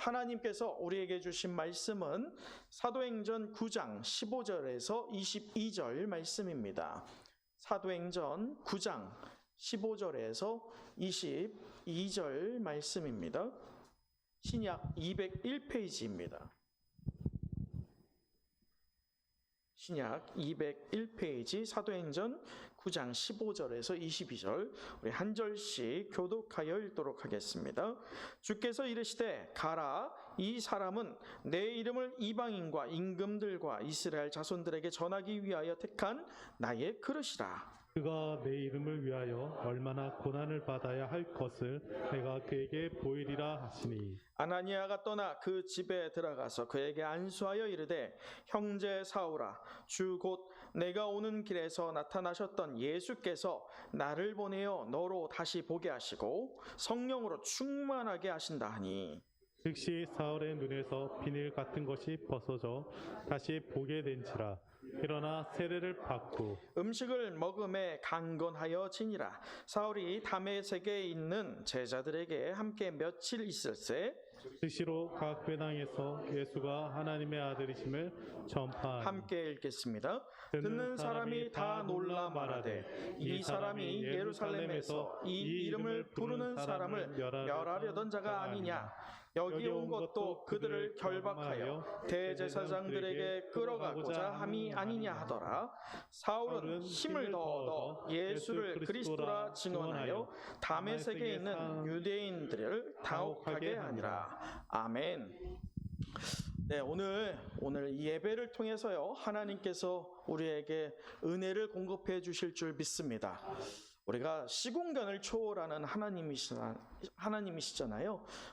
하나님께서 우리에게 주신 말씀은 사도행전 9장 15절에서 22절 말씀입니다. 사도행전 9장 15절에서 22절 말씀입니다. 신약 201페이지입니다. 신약 201페이지 사도행전 9장 15절에서 22절 우리 한 절씩 교독하여 읽도록 하겠습니다. 주께서 이르시되 가라, 이 사람은 내 이름을 이방인과 임금들과 이스라엘 자손들에게 전하기 위하여 택한 나의 그릇이라. 그가 내 이름을 위하여 얼마나 고난을 받아야 할 것을 내가 그에게 보이리라 하시니. 아나니아가 떠나 그 집에 들어가서 그에게 안수하여 이르되 형제 사울아, 주 곧 내가 오는 길에서 나타나셨던 예수께서 나를 보내어 너로 다시 보게 하시고 성령으로 충만하게 하신다 하니. 즉시 사울의 눈에서 비늘 같은 것이 벗어져 다시 보게 된지라. 일어나 세례를 받고 음식을 먹음에 강건하여 지니라. 사울이 다메섹에 있는 제자들에게 함께 며칠 있을새 즉시로 각 회당에서 예수가 하나님의 아들이심을 전파하니. 함께 읽겠습니다. 듣는 사람이 다 놀라 말하되 이 사람이 예루살렘에서 이 이름을 부르는 사람을 멸하려던 자가 아니냐. 여기 온 것도 그들을 결박하여 대제사장들에게 끌어가고자 함이 아니냐 하더라. 사울은 힘을 더 얻어 예수를 그리스도라 증언하여 다메섹에 있는 유대인들을 당혹하게 하니라. 아멘. 네, 오늘 이 예배를 통해서요, 하나님께서 우리에게 은혜를 공급해 주실 줄 믿습니다. 우리가 시공간을 초월하는 하나님이시잖아요.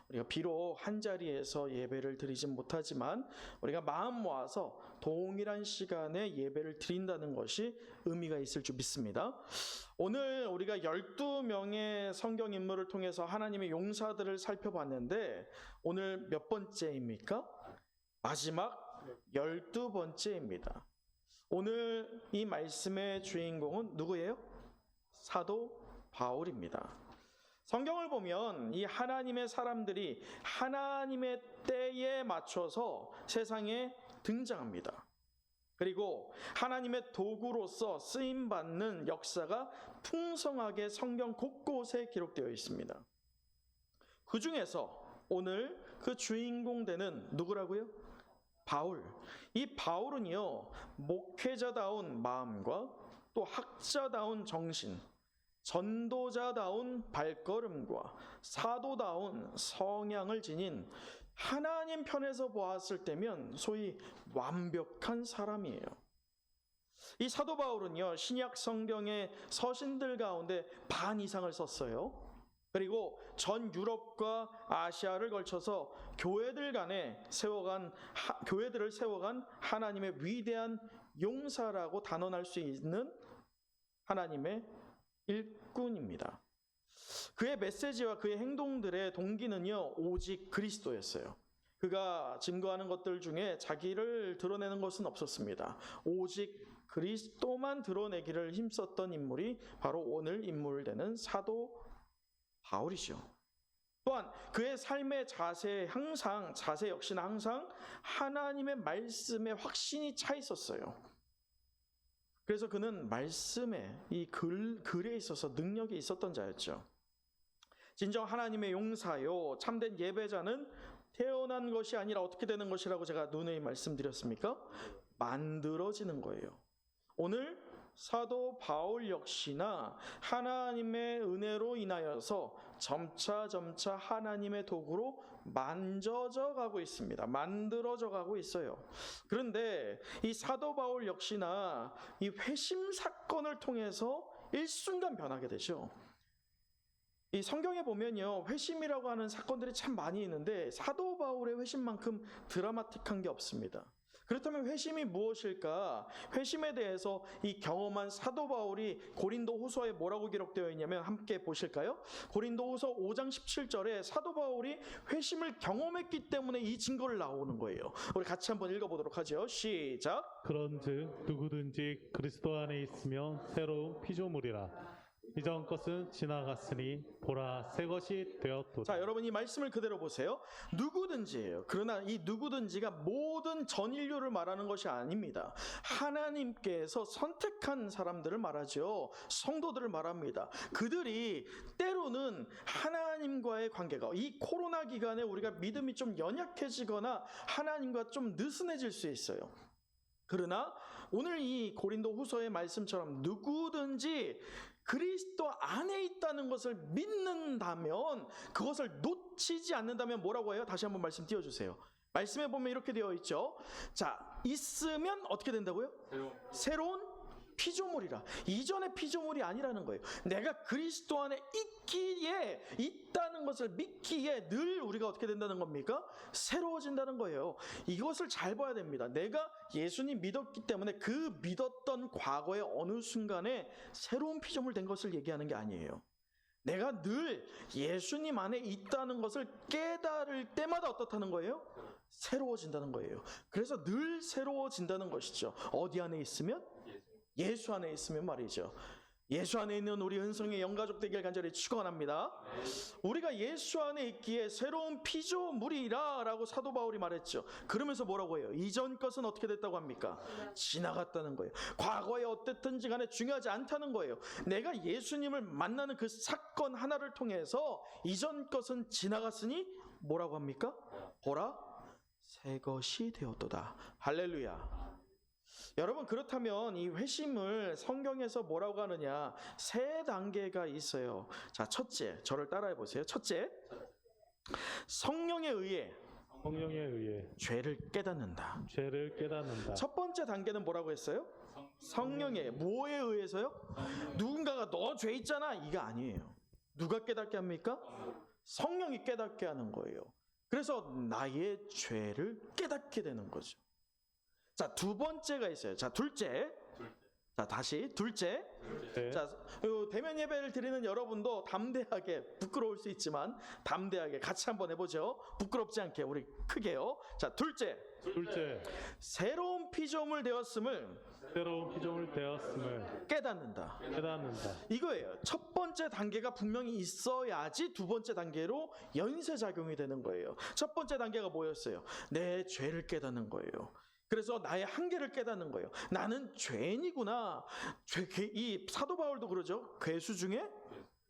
우리가 비록 한 자리에서 예배를 드리진 못하지만 우리가 마음 모아서 동일한 시간에 예배를 드린다는 것이 의미가 있을 줄 믿습니다. 오늘 우리가 12명의 성경 인물을 통해서 하나님의 용사들을 살펴봤는데 오늘 몇 번째입니까? 마지막 12번째입니다. 오늘 이 말씀의 주인공은 누구예요? 사도 바울입니다. 성경을 보면 이 하나님의 사람들이 하나님의 때에 맞춰서 세상에 등장합니다. 그리고 하나님의 도구로서 쓰임받는 역사가 풍성하게 성경 곳곳에 기록되어 있습니다. 그 중에서 오늘 그 주인공 되는 누구라고요? 바울. 이 바울은요, 목회자다운 마음과 또 학자다운 정신, 전도자다운 발걸음과 사도다운 성향을 지닌 하나님 편에서 보았을 때면 소위 완벽한 사람이에요. 이 사도 바울은요, 신약 성경의 서신들 가운데 반 이상을 썼어요. 그리고 전 유럽과 아시아를 걸쳐서 교회들을 세워간 하나님의 위대한 용사라고 단언할 수 있는 하나님의 일꾼입니다. 그의 메시지와 그의 행동들의 동기는요, 오직 그리스도였어요. 그가 증거하는 것들 중에 자기를 드러내는 것은 없었습니다. 오직 그리스도만 드러내기를 힘썼던 인물이 바로 오늘 인물되는 사도 바울이죠. 또한 그의 삶의 자세 역시나 항상 하나님의 말씀에 확신이 차 있었어요. 그래서 그는 말씀에 이 글에 있어서 능력이 있었던 자였죠. 진정 하나님의 용사요, 참된 예배자는 태어난 것이 아니라 어떻게 되는 것이라고 제가 누누이 말씀드렸습니까? 만들어지는 거예요. 오늘 사도 바울 역시나 하나님의 은혜로 인하여서 점차 하나님의 도구로 만져져 가고 있습니다. 만들어져 가고 있어요. 그런데 이 사도 바울 역시나 이 회심 사건을 통해서 일순간 변하게 되죠. 이 성경에 보면요, 회심이라고 하는 사건들이 참 많이 있는데 사도 바울의 회심만큼 드라마틱한 게 없습니다. 그렇다면 회심이 무엇일까? 회심에 대해서 이 경험한 사도 바울이 고린도 후서에 뭐라고 기록되어 있냐면 함께 보실까요? 고린도 후서 5장 17절에 사도 바울이 회심을 경험했기 때문에 이 증거를 나오는 거예요. 우리 같이 한번 읽어보도록 하죠. 시작. 그런즉 누구든지 그리스도 안에 있으면 새로운 피조물이라. 이전 것은 지나갔으니 보라 새 것이 되었도다. 자, 여러분 이 말씀을 그대로 보세요. 누구든지예요. 그러나 이 누구든지가 모든 전 인류를 말하는 것이 아닙니다. 하나님께서 선택한 사람들을 말하죠. 성도들을 말합니다. 그들이 때로는 하나님과의 관계가 이 코로나 기간에 우리가 믿음이 좀 연약해지거나 하나님과 좀 느슨해질 수 있어요. 그러나 오늘 이 고린도 후서의 말씀처럼 누구든지 그리스도 안에 있다는 것을 믿는다면, 그것을 놓치지 않는다면 뭐라고 해요? 다시 한번 말씀 띄워주세요. 말씀에 보면 이렇게 되어 있죠. 자, 있으면 어떻게 된다고요? 새로운 피조물이라. 이전의 피조물이 아니라는 거예요. 내가 그리스도 안에 있기에, 있다는 것을 믿기에 늘 우리가 어떻게 된다는 겁니까? 새로워진다는 거예요. 이것을 잘 봐야 됩니다. 내가 예수님 믿었기 때문에 그 믿었던 과거의 어느 순간에 새로운 피조물 된 것을 얘기하는 게 아니에요. 내가 늘 예수님 안에 있다는 것을 깨달을 때마다 어떻다는 거예요? 새로워진다는 거예요. 그래서 늘 새로워진다는 것이죠. 어디 안에 있으면? 예수 안에 있으면 말이죠. 예수 안에 있는 우리 은성의 영가족 되길 간절히 축원합니다. 우리가 예수 안에 있기에 새로운 피조물이라 라고 사도 바울이 말했죠. 그러면서 뭐라고 해요? 이전 것은 어떻게 됐다고 합니까? 지나갔다는 거예요. 과거에 어땠든지 간에 중요하지 않다는 거예요. 내가 예수님을 만나는 그 사건 하나를 통해서 이전 것은 지나갔으니 뭐라고 합니까? 보라 새 것이 되었도다. 할렐루야. 여러분, 그렇다면 이 회심을 성경에서 뭐라고 하느냐? 세 단계가 있어요. 자, 첫째, 저를 따라해 보세요. 첫째, 성령에 의해 죄를 깨닫는다. 죄를 깨닫는다. 첫 번째 단계는 뭐라고 했어요? 성령에. 뭐에 의해서요? 누군가가 너 죄 있잖아, 이거 아니에요. 누가 깨닫게 합니까? 성령이 깨닫게 하는 거예요. 그래서 나의 죄를 깨닫게 되는 거죠. 자, 두 번째가 있어요. 자, 둘째. 자, 다시 둘째. 자, 대면 예배를 드리는 여러분도 담대하게, 부끄러울 수 있지만 담대하게 같이 한번 해보죠. 부끄럽지 않게 우리 크게요. 자, 둘째. 새로운 피조물 되었음을 깨닫는다. 이거예요. 첫 번째 단계가 분명히 있어야지 두 번째 단계로 연쇄작용이 되는 거예요. 첫 번째 단계가 뭐였어요? 내 죄를 깨닫는 거예요. 그래서 나의 한계를 깨닫는 거예요. 나는 죄인이구나. 이 사도 바울도 그러죠. 괴수 중에,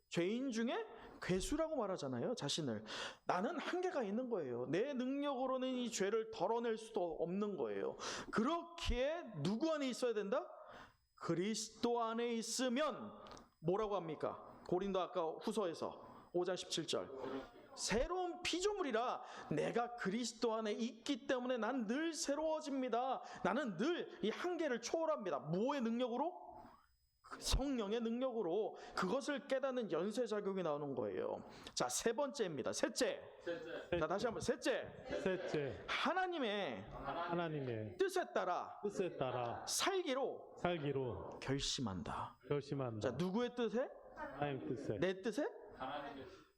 죄인 중에 괴수라고 말하잖아요. 자신을. 나는 한계가 있는 거예요. 내 능력으로는 이 죄를 덜어낼 수도 없는 거예요. 그렇기에 누구 안에 있어야 된다? 그리스도 안에 있으면 뭐라고 합니까? 고린도 아까 후서에서 5장 17절. 새로운 피조물이라. 내가 그리스도 안에 있기 때문에 난 늘 새로워집니다. 나는 늘 이 한계를 초월합니다. 뭐의 능력으로? 성령의 능력으로. 그것을 깨닫는 연쇄작용이 나오는 거예요. 자, 세 번째입니다. 셋째. 자, 다시 한번 셋째. 하나님의 뜻에 따라 살기로 결심한다. 자, 누구의 뜻에? 내 뜻에?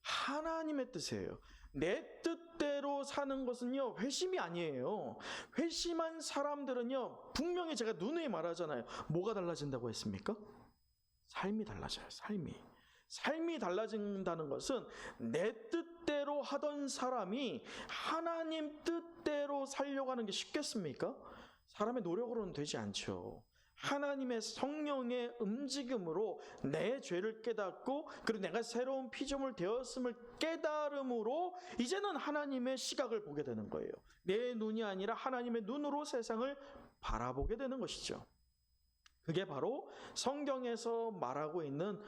하나님의 뜻이에요. 내 뜻대로 사는 것은요, 회심이 아니에요. 회심한 사람들은요, 분명히 제가 누누이 말하잖아요. 뭐가 달라진다고 했습니까? 삶이 달라져요. 삶이 달라진다는 것은 내 뜻대로 하던 사람이 하나님 뜻대로 살려고 하는 게 쉽겠습니까? 사람의 노력으로는 되지 않죠. 하나님의 성령의 움직임으로 내 죄를 깨닫고, 그리고 내가 새로운 피조물 되었음을 깨달음으로 이제는 하나님의 시각을 보게 되는 거예요. 내 눈이 아니라 하나님의 눈으로 세상을 바라보게 되는 것이죠. 그게 바로 성경에서 말하고 있는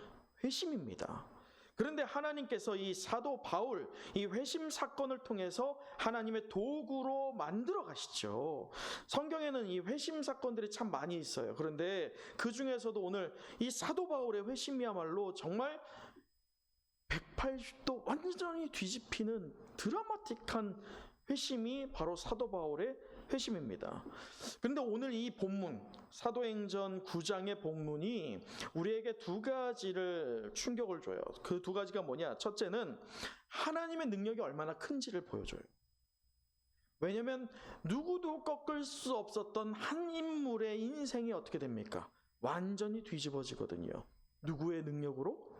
회심입니다. 그런데 하나님께서 이 사도 바울, 이 회심 사건을 통해서 하나님의 도구로 만들어 가시죠. 성경에는 이 회심 사건들이 참 많이 있어요. 그런데 그 중에서도 오늘 이 사도 바울의 회심이야말로 정말 180도 완전히 뒤집히는 드라마틱한 회심이 바로 사도 바울의 회심입니다. 그런데 오늘 이 본문, 사도행전 9장의 본문이 우리에게 두 가지를 충격을 줘요. 그 두 가지가 뭐냐? 첫째는 하나님의 능력이 얼마나 큰지를 보여줘요. 왜냐하면 누구도 꺾을 수 없었던 한 인물의 인생이 어떻게 됩니까? 완전히 뒤집어지거든요. 누구의 능력으로?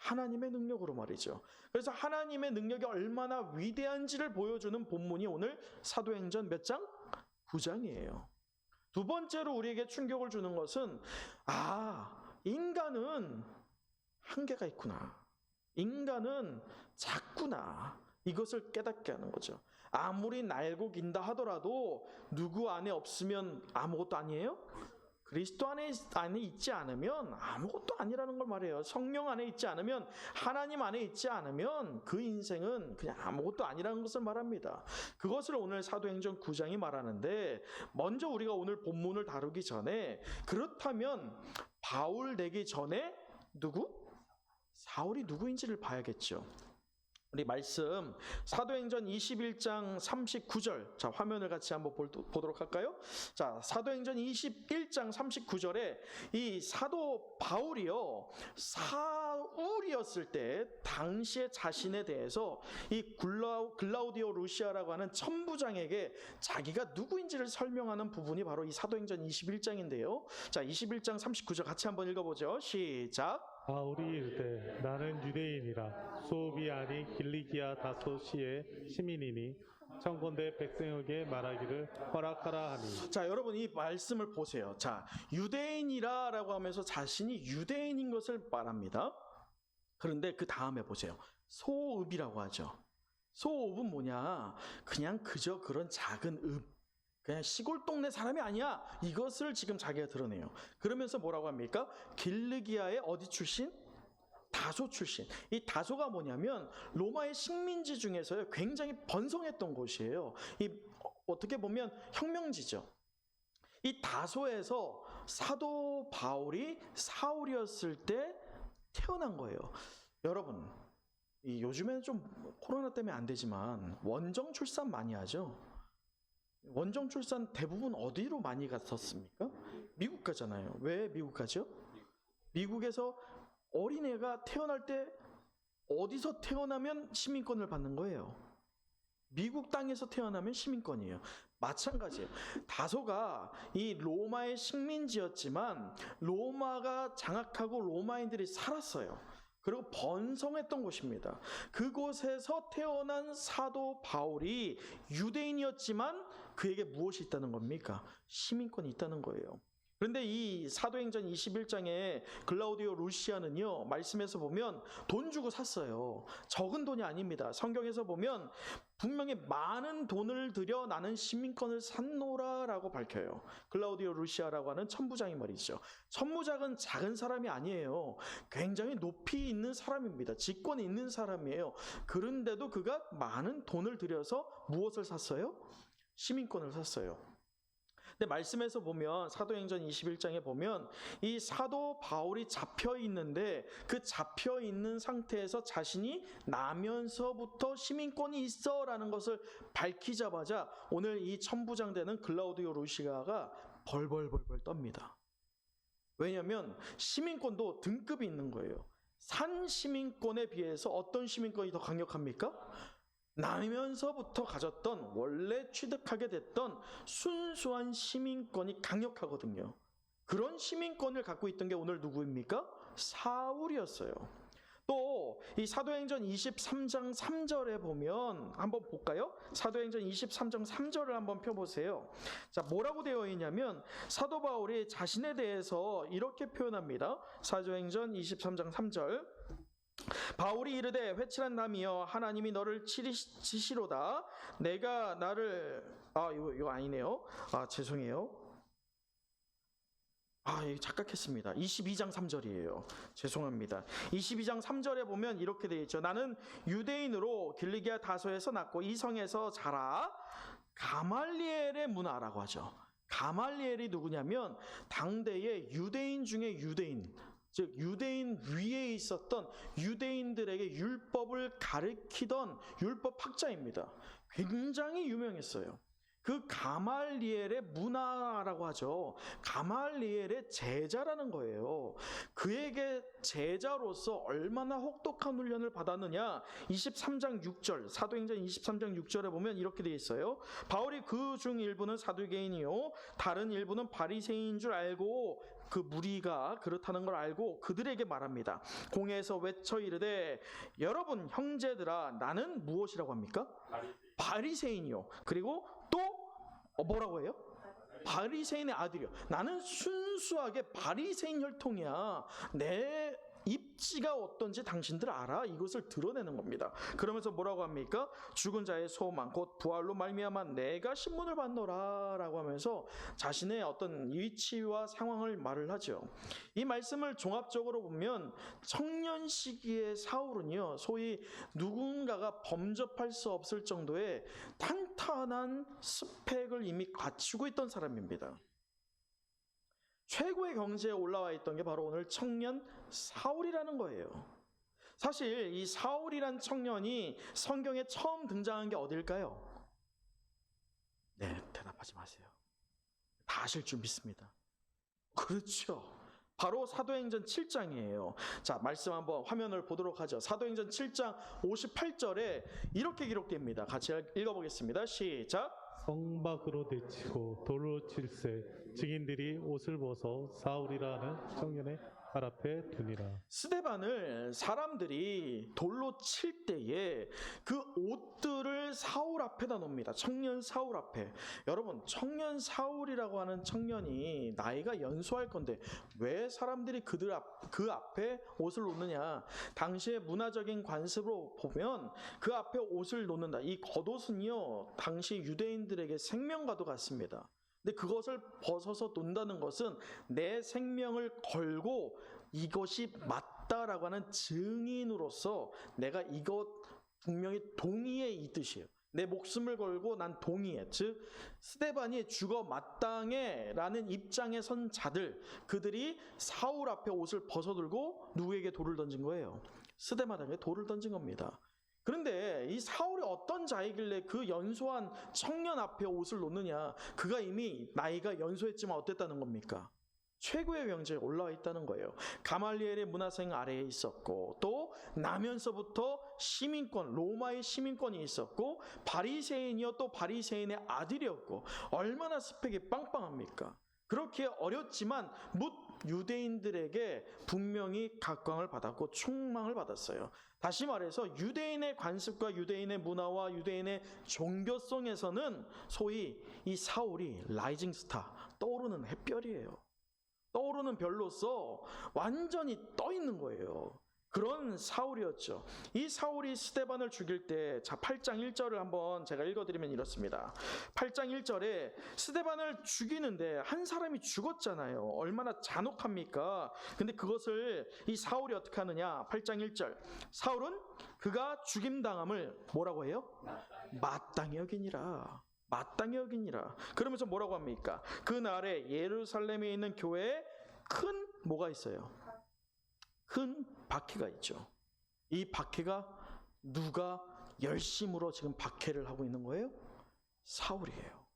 하나님의 능력으로 말이죠. 그래서 하나님의 능력이 얼마나 위대한지를 보여주는 본문이 오늘 사도행전 몇 장? 9장이에요. 두 번째로 우리에게 충격을 주는 것은 인간은 한계가 있구나. 인간은 작구나. 이것을 깨닫게 하는 거죠. 아무리 날고 긴다 하더라도 누구 안에 없으면 아무것도 아니에요? 그리스도 안에 있지 않으면 아무것도 아니라는 걸 말해요. 성령 안에 있지 않으면, 하나님 안에 있지 않으면 그 인생은 그냥 아무것도 아니라는 것을 말합니다. 그것을 오늘 사도행전 9장이 말하는데, 먼저 우리가 오늘 본문을 다루기 전에, 그렇다면 바울 되기 전에 사울이 누구인지를 봐야겠죠. 우리 말씀 사도행전 21장 39절, 자 화면을 같이 한번 보도록 할까요? 자, 사도행전 21장 39절에 이 사도 바울이요, 사울이었을 때 당시에 자신에 대해서 이 글라우디오 루시아라고 하는 천부장에게 자기가 누구인지를 설명하는 부분이 바로 이 사도행전 21장인데요. 자, 21장 39절 같이 한번 읽어보죠. 시작. 바울이 이르되 나는 유대인이라 소읍이 아닌 길리기아 다소시의 시민이니 청건대 백성에게 말하기를 허락하라 하니. 자, 여러분 이 말씀을 보세요. 자, 유대인이라라고 하면서 자신이 유대인인 것을 말합니다. 그런데 그 다음에 보세요. 소읍이라고 하죠. 소읍은 뭐냐? 그냥 그저 그런 작은 읍, 그냥 시골 동네 사람이 아니야. 이것을 지금 자기가 드러내요. 그러면서 뭐라고 합니까? 길르기아의 어디 출신? 다소 출신. 이 다소가 뭐냐면 로마의 식민지 중에서요 굉장히 번성했던 곳이에요. 어떻게 보면 혁명지죠. 이 다소에서 사도 바울이 사울이었을 때 태어난 거예요. 여러분, 요즘에는 좀 코로나 때문에 안 되지만 원정 출산 많이 하죠. 원정 출산 대부분 어디로 많이 갔었습니까? 미국 가잖아요. 왜 미국 가죠? 미국에서 어린애가 태어날 때 어디서 태어나면 시민권을 받는 거예요. 미국 땅에서 태어나면 시민권이에요. 마찬가지예요. 다소가 이 로마의 식민지였지만 로마가 장악하고 로마인들이 살았어요. 그리고 번성했던 곳입니다. 그곳에서 태어난 사도 바울이 유대인이었지만 그에게 무엇이 있다는 겁니까? 시민권이 있다는 거예요. 그런데 이 사도행전 21장에 글라우디오 루시아는요, 말씀에서 보면 돈 주고 샀어요. 적은 돈이 아닙니다. 성경에서 보면 분명히 많은 돈을 들여 나는 시민권을 샀노라라고 밝혀요. 글라우디오 루시아라고 하는 천부장이 말이죠. 천부장은 작은 사람이 아니에요. 굉장히 높이 있는 사람입니다. 직권이 있는 사람이에요. 그런데도 그가 많은 돈을 들여서 무엇을 샀어요? 시민권을 샀어요. 근데 말씀에서 보면 사도행전 21장에 보면 이 사도 바울이 잡혀 있는데 그 잡혀 있는 상태에서 자신이 나면서부터 시민권이 있어라는 것을 밝히자마자 오늘 이 천부장 되는 글라우디오 루시아가 벌벌벌벌 떱니다. 왜냐하면 시민권도 등급이 있는 거예요. 산 시민권에 비해서 어떤 시민권이 더 강력합니까? 나면서부터 가졌던, 원래 취득하게 됐던 순수한 시민권이 강력하거든요. 그런 시민권을 갖고 있던 게 오늘 누구입니까? 사울이었어요. 또 이 사도행전 23장 3절에 보면 한번 볼까요? 사도행전 23장 3절을 한번 펴보세요. 자, 뭐라고 되어 있냐면 사도 바울이 자신에 대해서 이렇게 표현합니다. 사도행전 23장 3절. 바울이 이르되 회칠한 남이여 하나님이 너를 치시로다. 내가 나를 이거 아니네요. 죄송해요. 이거 착각했습니다. 22장 3절이에요. 죄송합니다. 22장 3절에 보면 이렇게 되어 있죠. 나는 유대인으로 길리기아 다소에서 났고 이 성에서 자라. 가말리엘의 문화라고 하죠. 가말리엘이 누구냐면 당대의 유대인 중에 유대인, 즉 유대인 위에 있었던 유대인들에게 율법을 가르치던 율법학자입니다. 굉장히 유명했어요. 그 가말리엘의 문화라고 하죠. 가말리엘의 제자라는 거예요. 그에게 제자로서 얼마나 혹독한 훈련을 받았느냐. 23장 6절, 사도행전 23장 6절에 보면 이렇게 되어 있어요. 바울이 그 중 일부는 사두개인이요 다른 일부는 바리새인인 줄 알고 그 무리가 그렇다는 걸 알고 그들에게 말합니다. 공회에서 외쳐 이르되 여러분 형제들아 나는 무엇이라고 합니까? 바리새인이요. 그리고 또 뭐라고 해요? 바리새인의 아들이요. 나는 순수하게 바리새인 혈통이야. 내 입지가 어떤지 당신들 알아? 이것을 드러내는 겁니다. 그러면서 뭐라고 합니까? 죽은 자의 소망 곧 부활로 말미암아 내가 신문을 받노라 라고 하면서 자신의 어떤 위치와 상황을 말을 하죠. 이 말씀을 종합적으로 보면 청년 시기의 사울은요, 소위 누군가가 범접할 수 없을 정도의 탄탄한 스펙을 이미 갖추고 있던 사람입니다. 최고의 경지에 올라와 있던 게 바로 오늘 청년 사울이라는 거예요. 사실 이 사울이란 청년이 성경에 처음 등장한 게 어딜까요? 네, 대답하지 마세요. 다 아실 줄 믿습니다. 그렇죠. 바로 사도행전 7장이에요. 자, 말씀 한번 화면을 보도록 하죠. 사도행전 7장 58절에 이렇게 기록됩니다. 같이 읽어보겠습니다. 시작. 성 밖으로 내치고 돌로 칠세 증인들이 옷을 벗어 사울이라는 청년의 발 앞에 두니라. 스데반을 사람들이 돌로 칠 때에 그 옷들을 사울 앞에다 놓습니다. 청년 사울 앞에. 여러분, 청년 사울이라고 하는 청년이 나이가 연소할 건데 왜 사람들이 그 앞에 옷을 놓느냐? 당시의 문화적인 관습으로 보면 그 앞에 옷을 놓는다. 이 겉옷은요, 당시 유대인들에게 생명과도 같습니다. 근데 그것을 벗어서 논다는 것은 내 생명을 걸고 이것이 맞다라고 하는 증인으로서 내가 이것 분명히 동의해 이 뜻이에요. 내 목숨을 걸고 난 동의해. 즉 스데반이 죽어 마땅해 라는 입장에 선 자들, 그들이 사울 앞에 옷을 벗어들고 누구에게 돌을 던진 거예요? 스데반에게 돌을 던진 겁니다. 그런데 이 사울이 어떤 자이길래 그 연소한 청년 앞에 옷을 놓느냐? 그가 이미 나이가 연소했지만 어땠다는 겁니까? 최고의 경지에 올라와 있다는 거예요. 가말리엘의 문화생 아래에 있었고, 또 나면서부터 시민권, 로마의 시민권이 있었고, 바리새인이요 또 바리새인의 아들이었고, 얼마나 스펙이 빵빵합니까? 그렇게 어렸지만 뭇 유대인들에게 분명히 각광을 받았고 충망을 받았어요. 다시 말해서 유대인의 관습과 유대인의 문화와 유대인의 종교성에서는 소위 이 사울이 라이징 스타, 떠오르는 햇별이에요. 떠오르는 별로서 완전히 떠 있는 거예요. 그런 사울이었죠. 이 사울이 스데반을 죽일 때, 자, 8장 1절을 한번 제가 읽어드리면 이렇습니다. 8장 1절에 스데반을 죽이는데 한 사람이 죽었잖아요. 얼마나 잔혹합니까? 근데 그것을 이 사울이 어떻게 하느냐? 8장 1절. 사울은 그가 죽임당함을 뭐라고 해요? 마땅히 여기니라. 마땅히 여기니라. 그러면서 뭐라고 합니까? 그날에 예루살렘에 있는 교회에 큰 뭐가 있어요? 큰 박해가 있죠. 이 박해가 누가 열심으로 지금 박해를 하고 있는 거예요? 사울이에요.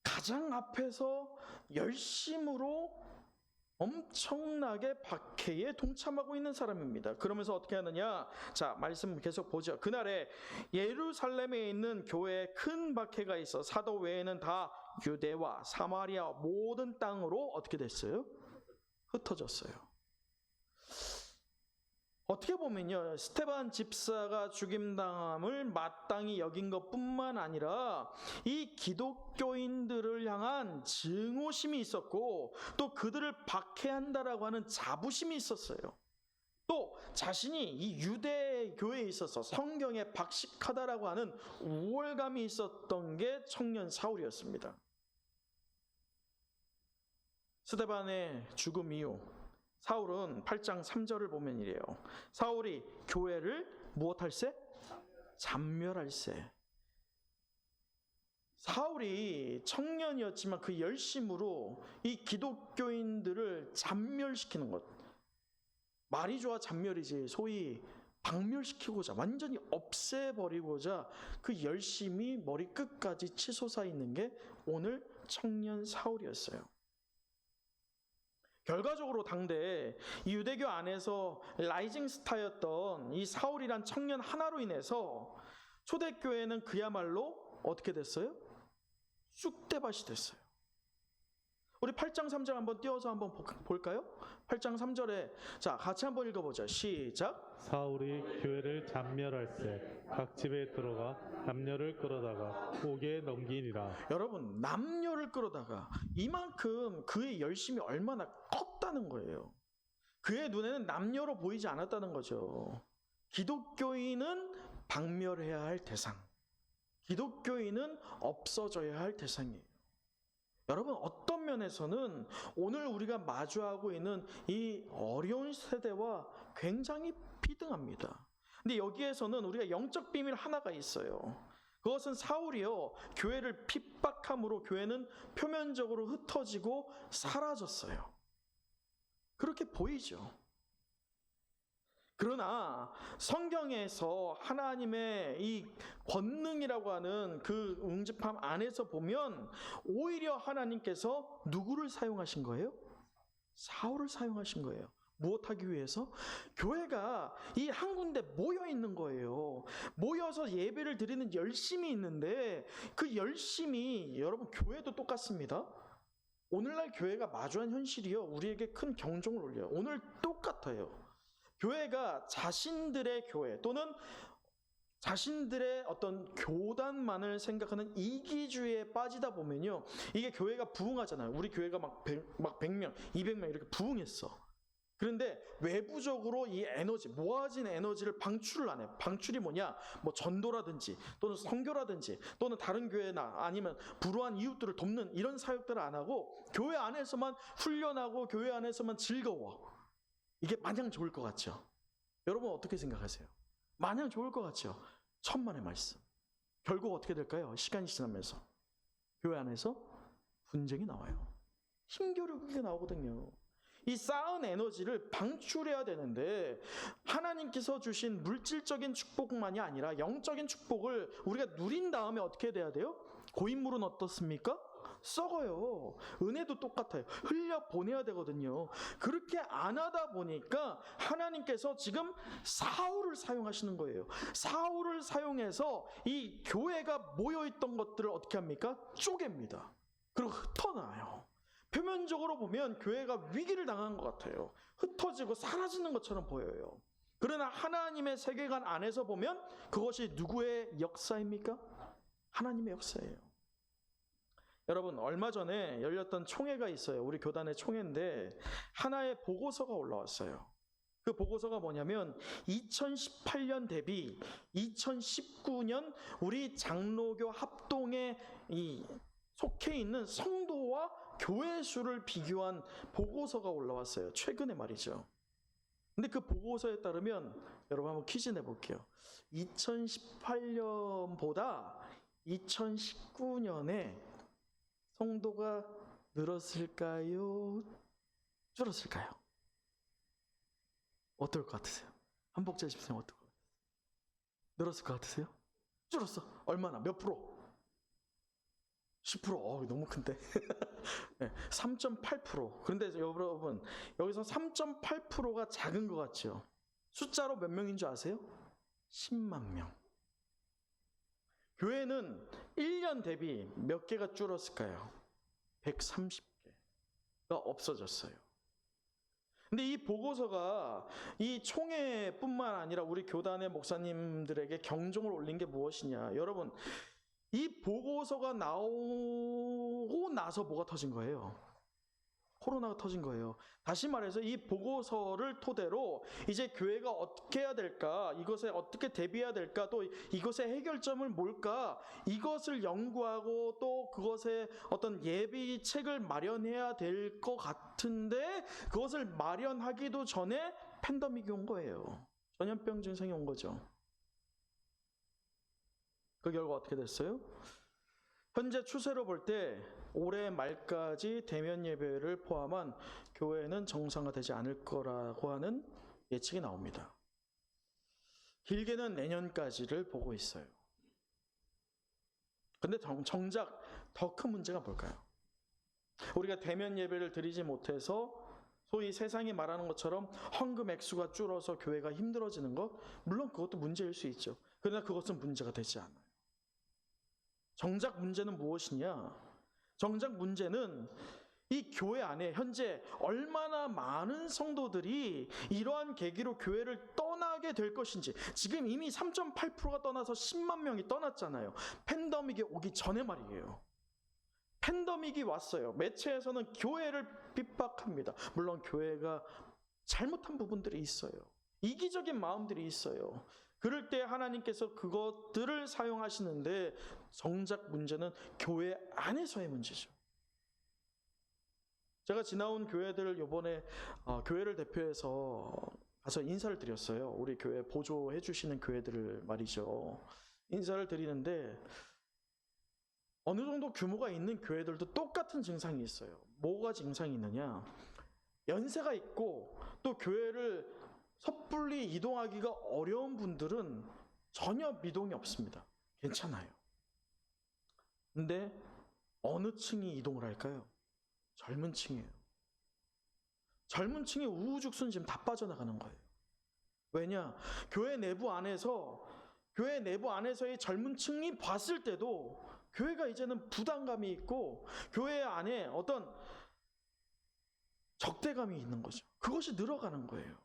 가장 앞에서 열심으로 엄청나게 박해에 동참하고 있는 사람입니다. 그러면서 어떻게 하느냐? 자, 말씀 계속 보죠. 그날에 예루살렘에 있는 교회에 큰 박해가 있어 사도 외에는 다 유대와 사마리아 모든 땅으로 어떻게 됐어요? 흩어졌어요. 어떻게 보면요, 스데반 집사가 죽임당함을 마땅히 여긴 것뿐만 아니라 이 기독교인들을 향한 증오심이 있었고, 또 그들을 박해한다라고 하는 자부심이 있었어요. 또 자신이 이 유대 교회에 있어서 성경에 박식하다라고 하는 우월감이 있었던 게 청년 사울이었습니다. 스데반의 죽음 이후 사울은 8장 3절을 보면 이래요. 사울이 교회를 무엇할세? 잔멸할세. 사울이 청년이었지만 그 열심으로 이 기독교인들을 잔멸시키는 것. 말이 좋아 잔멸이지, 소위 박멸시키고자, 완전히 없애버리고자 그 열심이 머리끝까지 치솟아 있는 게 오늘 청년 사울이었어요. 결과적으로 당대 이 유대교 안에서 라이징 스타였던 이 사울이란 청년 하나로 인해서 초대교회는 그야말로 어떻게 됐어요? 쑥대밭이 됐어요. 우리 8장 3절 한번 띄워서 한번 볼까요? 8장 3절에 자 같이 한번 읽어보죠. 시작. 사울이 교회를 잔멸할세 각 집에 들어가 남녀를 끌어다가 옥에 넘기니라. 여러분 남녀를 끌어다가 이만큼 그의 열심이 얼마나 컸다는 거예요. 그의 눈에는 남녀로 보이지 않았다는 거죠. 기독교인은 박멸해야 할 대상, 기독교인은 없어져야 할 대상이에요. 여러분 어떤 면에서는 오늘 우리가 마주하고 있는 이 어려운 세대와 굉장히 비등합니다. 근데 여기에서는 우리가 영적 비밀 하나가 있어요. 그것은 사울이요 교회를 핍박함으로 교회는 표면적으로 흩어지고 사라졌어요. 그렇게 보이죠. 그러나 성경에서 하나님의 이 권능이라고 하는 그 응집함 안에서 보면 오히려 하나님께서 누구를 사용하신 거예요? 사울을 사용하신 거예요. 무엇하기 위해서? 교회가 이 한 군데 모여 있는 거예요. 모여서 예배를 드리는 열심이 있는데 그 열심이 여러분 교회도 똑같습니다. 오늘날 교회가 마주한 현실이요 우리에게 큰 경종을 울려요. 오늘 똑같아요. 교회가 자신들의 교회 또는 자신들의 어떤 교단만을 생각하는 이기주의에 빠지다 보면요 이게 교회가 부흥하잖아요. 우리 교회가 막 100명, 200명 이렇게 부흥했어. 그런데 외부적으로 이 에너지, 모아진 에너지를 방출을 안 해요. 방출이 뭐냐? 뭐 전도라든지 또는 선교라든지 또는 다른 교회나 아니면 불우한 이웃들을 돕는 이런 사역들을 안 하고 교회 안에서만 훈련하고 교회 안에서만 즐거워. 이게 마냥 좋을 것 같죠? 여러분 어떻게 생각하세요? 마냥 좋을 것 같죠? 천만의 말씀. 결국 어떻게 될까요? 시간이 지나면서 교회 안에서 분쟁이 나와요. 힘겨루기가 나오거든요. 이 쌓은 에너지를 방출해야 되는데 하나님께서 주신 물질적인 축복만이 아니라 영적인 축복을 우리가 누린 다음에 어떻게 돼야 돼요? 고인물은 어떻습니까? 썩어요. 은혜도 똑같아요. 흘려 보내야 되거든요. 그렇게 안 하다 보니까 하나님께서 지금 사울을 사용하시는 거예요. 사울을 사용해서 이 교회가 모여있던 것들을 어떻게 합니까? 쪼갭니다. 그리고 흩어나요. 표면적으로 보면 교회가 위기를 당한 것 같아요. 흩어지고 사라지는 것처럼 보여요. 그러나 하나님의 세계관 안에서 보면 그것이 누구의 역사입니까? 하나님의 역사예요. 여러분 얼마 전에 열렸던 총회가 있어요. 우리 교단의 총회인데 하나의 보고서가 올라왔어요. 그 보고서가 뭐냐면 2018년 대비 2019년 우리 장로교 합동에 속해 있는 성도와 교회 수를 비교한 보고서가 올라왔어요. 최근에 말이죠. 근데 그 보고서에 따르면 여러분 한번 퀴즈 내볼게요. 2018년보다 2019년에 성도가 늘었을까요? 줄었을까요? 어떨 것 같으세요? 한복재 집사님 어떨 것 같으세요? 늘었을 것 같으세요? 줄었어. 얼마나? 몇 프로? 10%. 너무 큰데. 네, 3.8%. 그런데 여러분 여기서 3.8%가 작은 것 같죠? 숫자로 몇 명인 줄 아세요? 10만 명. 교회는 1년 대비 몇 개가 줄었을까요? 130개가 없어졌어요. 근데 이 보고서가 이 총회뿐만 아니라 우리 교단의 목사님들에게 경종을 울린 게 무엇이냐? 여러분, 이 보고서가 나오고 나서 뭐가 터진 거예요? 코로나가 터진 거예요. 다시 말해서 이 보고서를 토대로 이제 교회가 어떻게 해야 될까? 이것에 어떻게 대비해야 될까? 또 이것의 해결점을 뭘까? 이것을 연구하고 또 그것에 어떤 예비책을 마련해야 될 것 같은데 그것을 마련하기도 전에 팬데믹이 온 거예요. 전염병 증상이 온 거죠. 그 결과 어떻게 됐어요? 현재 추세로 볼 때 올해 말까지 대면 예배를 포함한 교회는 정상화되지 않을 거라고 하는 예측이 나옵니다. 길게는 내년까지를 보고 있어요. 근데 정작 더 큰 문제가 뭘까요? 우리가 대면 예배를 드리지 못해서 소위 세상이 말하는 것처럼 헌금 액수가 줄어서 교회가 힘들어지는 것, 물론 그것도 문제일 수 있죠. 그러나 그것은 문제가 되지 않아요. 정작 문제는 무엇이냐? 정작 문제는 이 교회 안에 현재 얼마나 많은 성도들이 이러한 계기로 교회를 떠나게 될 것인지, 지금 이미 3.8%가 떠나서 10만 명이 떠났잖아요. 팬데믹이 오기 전에 말이에요. 팬데믹이 왔어요. 매체에서는 교회를 핍박합니다. 물론 교회가 잘못한 부분들이 있어요. 이기적인 마음들이 있어요. 그럴 때 하나님께서 그것들을 사용하시는데 정작 문제는 교회 안에서의 문제죠. 제가 지나온 교회들을 이번에 교회를 대표해서 가서 인사를 드렸어요. 우리 교회 보조해 주시는 교회들을 말이죠. 인사를 드리는데 어느 정도 규모가 있는 교회들도 똑같은 증상이 있어요. 뭐가 증상이 있느냐? 연세가 있고 또 교회를 섣불리 이동하기가 어려운 분들은 전혀 미동이 없습니다. 괜찮아요. 근데 어느 층이 이동을 할까요? 젊은 층이에요. 젊은 층이 우후죽순 지금 다 빠져나가는 거예요. 왜냐? 교회 내부 안에서의 젊은 층이 봤을 때도 교회가 이제는 부담감이 있고 교회 안에 어떤 적대감이 있는 거죠. 그것이 늘어가는 거예요.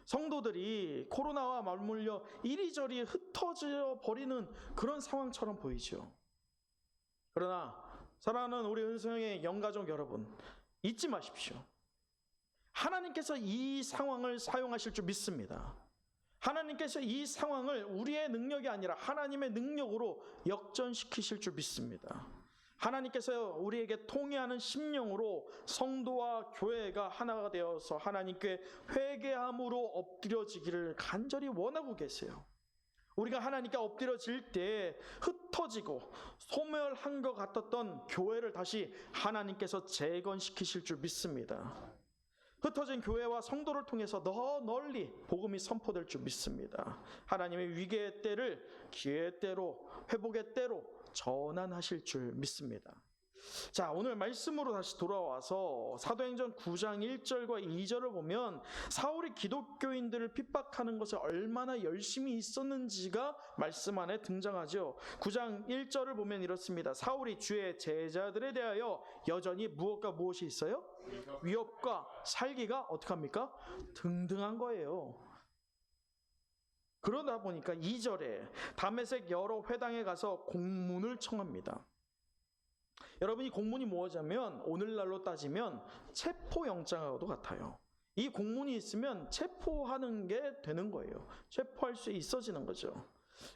성도들이 코로나와 맞물려 이리저리 흩어져 버리는 그런 상황처럼 보이죠. 그러나 사랑하는 우리 은성의 영가족 여러분, 잊지 마십시오. 하나님께서 이 상황을 사용하실 줄 믿습니다. 하나님께서 이 상황을 우리의 능력이 아니라 하나님의 능력으로 역전시키실 줄 믿습니다. 하나님께서 우리에게 통회하는 심령으로 성도와 교회가 하나가 되어서 하나님께 회개함으로 엎드려지기를 간절히 원하고 계세요. 우리가 하나님께 엎드려질 때 흩어지고 소멸한 것 같았던 교회를 다시 하나님께서 재건시키실 줄 믿습니다. 흩어진 교회와 성도를 통해서 더 널리 복음이 선포될 줄 믿습니다. 하나님의 위기의 때를 기회의 때로, 회복의 때로 전환하실 줄 믿습니다. 자, 오늘 말씀으로 다시 돌아와서 사도행전 9장 1절과 2절을 보면 사울이 기독교인들을 핍박하는 것에 얼마나 열심히 있었는지가 말씀 안에 등장하죠. 9장 1절을 보면 이렇습니다. 사울이 주의 제자들에 대하여 여전히 무엇과 무엇이 있어요? 위협과 살기가 어떻게 합니까? 등등한 거예요. 그러다 보니까 2절에 다메섹 여러 회당에 가서 공문을 청합니다. 여러분, 이 공문이 뭐냐면 오늘날로 따지면 체포영장하고도 같아요. 이 공문이 있으면 체포하는 게 되는 거예요. 체포할 수 있어지는 거죠.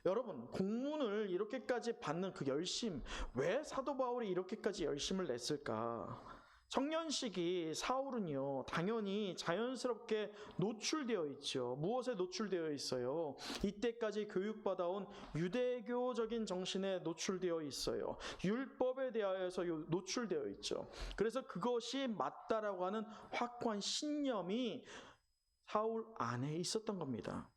여러분, 공문을 이렇게까지 받는 그 열심, 왜 사도 바울이 이렇게까지 열심을 냈을까? 청년 시기 사울은요, 당연히 자연스럽게 노출되어 있죠. 무엇에 노출되어 있어요? 이때까지 교육받아온 유대교적인 정신에 노출되어 있어요. 율법에 대하여서 노출되어 있죠. 그래서 그것이 맞다라고 하는 확고한 신념이 사울 안에 있었던 겁니다.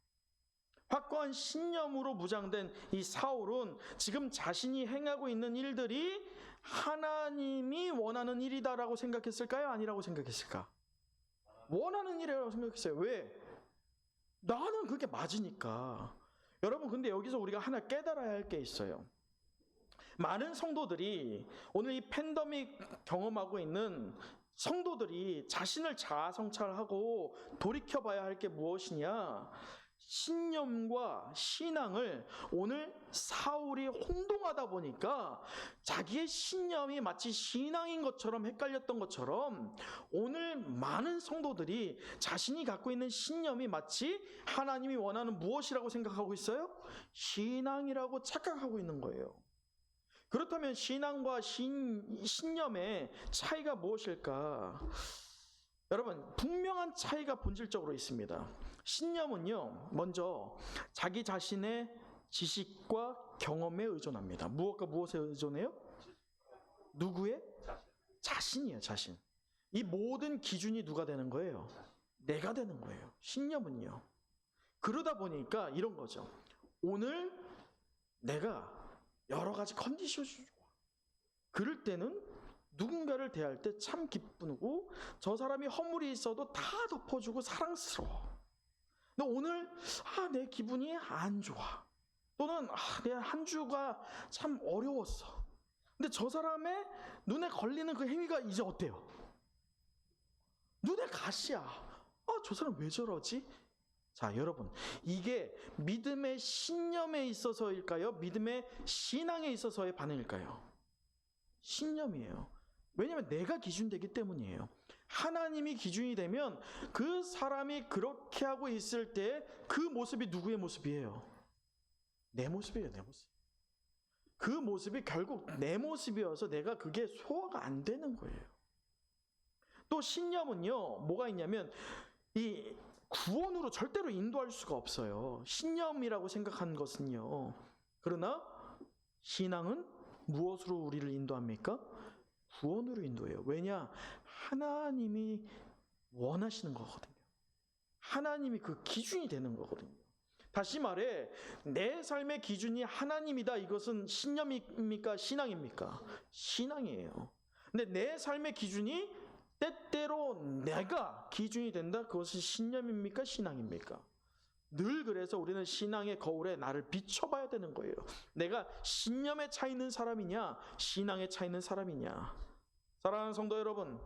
확고한 신념으로 무장된 이 사울은 지금 자신이 행하고 있는 일들이 하나님이 원하는 일이다라고 생각했을까요? 아니라고 생각했을까? 원하는 일이라고 생각했어요. 왜? 나는 그게 맞으니까. 여러분, 근데 여기서 우리가 하나 깨달아야 할 게 있어요. 많은 성도들이 오늘 이 팬데믹 경험하고 있는 성도들이 자신을 자아성찰하고 돌이켜봐야 할 게 무엇이냐? 신념과 신앙을 오늘 사울이 혼동하다 보니까 자기의 신념이 마치 신앙인 것처럼 헷갈렸던 것처럼 오늘 많은 성도들이 자신이 갖고 있는 신념이 마치 하나님이 원하는 무엇이라고 생각하고 있어요? 신앙이라고 착각하고 있는 거예요. 그렇다면 신앙과 신념의 차이가 무엇일까? 여러분, 분명한 차이가 본질적으로 있습니다. 신념은요, 먼저 자기 자신의 지식과 경험에 의존합니다. 무엇과 무엇에 의존해요? 누구의? 자신이에요, 자신. 이 모든 기준이 누가 되는 거예요? 내가 되는 거예요. 신념은요. 그러다 보니까 이런 거죠. 오늘 내가 여러 가지 컨디션이 좋아. 그럴 때는 누군가를 대할 때 참 기쁘고 저 사람이 허물이 있어도 다 덮어주고 사랑스러워. 근데 오늘 내 기분이 안 좋아. 또는 내 한 주가 참 어려웠어. 근데 저 사람의 눈에 걸리는 그 행위가 이제 어때요? 눈에 가시야. 저 사람 왜 저러지? 자, 여러분, 이게 믿음의 신념에 있어서일까요? 믿음의 신앙에 있어서의 반응일까요? 신념이에요. 왜냐하면 내가 기준되기 때문이에요. 하나님이 기준이 되면 그 사람이 그렇게 하고 있을 때 그 모습이 누구의 모습이에요? 내 모습이에요, 내 모습. 그 모습이 결국 내 모습이어서 내가 그게 소화가 안 되는 거예요. 또 신념은요, 뭐가 있냐면 이 구원으로 절대로 인도할 수가 없어요. 신념이라고 생각한 것은요. 그러나 신앙은 무엇으로 우리를 인도합니까? 구원으로 인도해요. 왜냐? 하나님이 원하시는 거거든요. 하나님이 그 기준이 되는 거거든요. 다시 말해, 내 삶의 기준이 하나님이다. 이것은 신념입니까? 신앙입니까? 신앙이에요. 근데 내 삶의 기준이 때때로 내가 기준이 된다? 그것은 신념입니까? 신앙입니까? 늘 그래서 우리는 신앙의 거울에 나를 비춰봐야 되는 거예요. 내가 신념에 차 있는 사람이냐, 신앙에 차 있는 사람이냐. 사랑하는 성도 여러분,